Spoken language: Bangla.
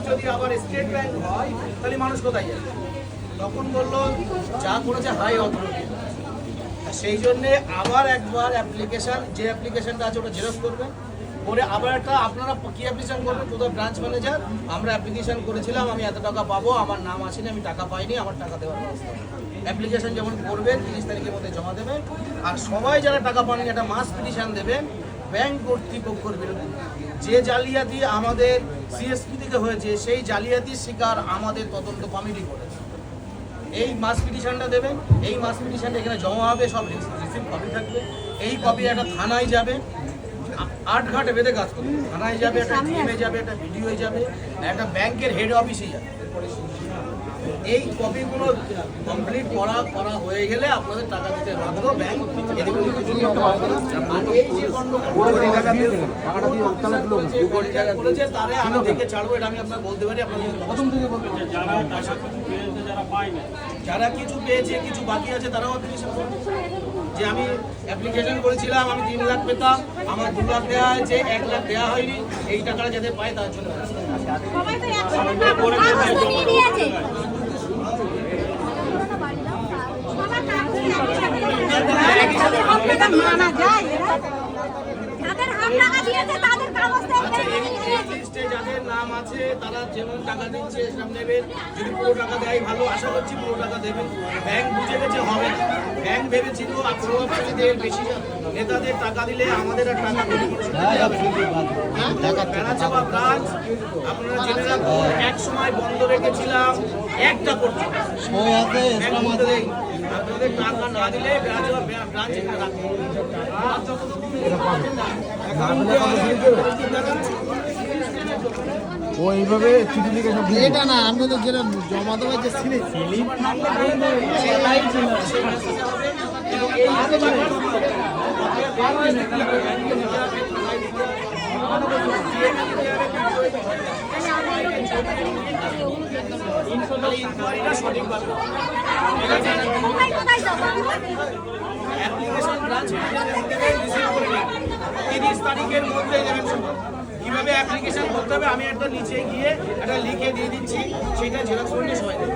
যদি আবার স্টেট ব্যাংক হয় তাহলে মানুষ কোথায় যাবে? তখন বললো যা করেছে হাই অথরিটি, সেই জন্যে আবার একবার অ্যাপ্লিকেশান, যে অ্যাপ্লিকেশানটা আছে ওটা জেরক্স করবেন, করে আবার একটা আপনারা কী অ্যাপ্লিকেশান করবেন, কোথাও ব্রাঞ্চ ম্যানেজার আমরা অ্যাপ্লিকেশান করেছিলাম, আমি এত টাকা পাবো, আমার নাম আসেনি, আমি টাকা পাইনি, আমার টাকা দেওয়ার ব্যবস্থা। অ্যাপ্লিকেশান যেমন করবেন 30 তারিখের মধ্যে জমা দেবেন। আর সবাই যারা টাকা পাননি একটা মাস পিটিশান দেবেন ব্যাংক কর্তৃপক্ষের বিরুদ্ধে। যে জালিয়াতি আমাদের সিএসপি থেকে হয়েছে সেই জালিয়াতির শিকার আমাদের তদন্ত কমিটি করেছে। এই মাস পিটিশনটা দেবেন, এই মাস পিটিশনটা এখানে জমা হবে, সব রিসিভ কপি থাকবে। এই কপি একটা থানায় যাবে, 8 ঘাটে বেঁধে কাজ করবে। থানায় যাবে, একটা টিমে যাবে, একটা ভিডিওয়ে যাবে, একটা ব্যাংকের হেড অফিসে যাবে। এই কপিগুলো কমপ্লিট করা হয়ে গেলে আপনাদের টাকা দিতে বাধ্য ব্যাংক। বলেছে তারে আমি দেখে ছাড়বো, এটা আমি আপনার বলতে পারি। আপনাদের প্রথম থেকে বলতে যারা কিছু পেয়েছে কিছু বাকি আছে তারাও যে আমি অ্যাপ্লিকেশন করেছিলাম, আমি 3 লাখ পেতাম, আমার 2 লাখ দেওয়া হয়েছে, 1 লাখ দেওয়া হয়নি, এই টাকাটা যাতে পায় তার জন্য যাদের নাম আছে তারা যেমন টাকা দিচ্ছে সেসব নেবেন। যদি পুরো টাকা দেয় ভালো, আশা করছি পুরো টাকা দেবেন। ব্যাংক বুঝে গেছে হবে না, ব্যাংক ভেবেছিল প্রভাবশালীদের বেশি নেতাদের টাকা দিলে আমাদের আর টাকা বেড়াচাপা ব্রাঞ্চ আপনারা জেনে রাখুন, এক সময় বন্ধ রেখেছিলাম, একটা করছে আপনাদের টাকা না দিলে বেড়াচাপা ব্রাঞ্চ এখানে রাখুন। ও এইভাবে চিঠি লিখে সব এটা না, আমি তো যেটা জমা দেওয়ার যে স্লিপ অ্যাপ্লিকেশন ব্রাঞ্চ 30 তারিখের মধ্যে দেবেন। কিভাবে অ্যাপ্লিকেশন করতে হবে আমি একটা নিচে গিয়ে একটা লিখে দিয়ে দিচ্ছি, সেটা জেরক্স করে সবাই দেবে।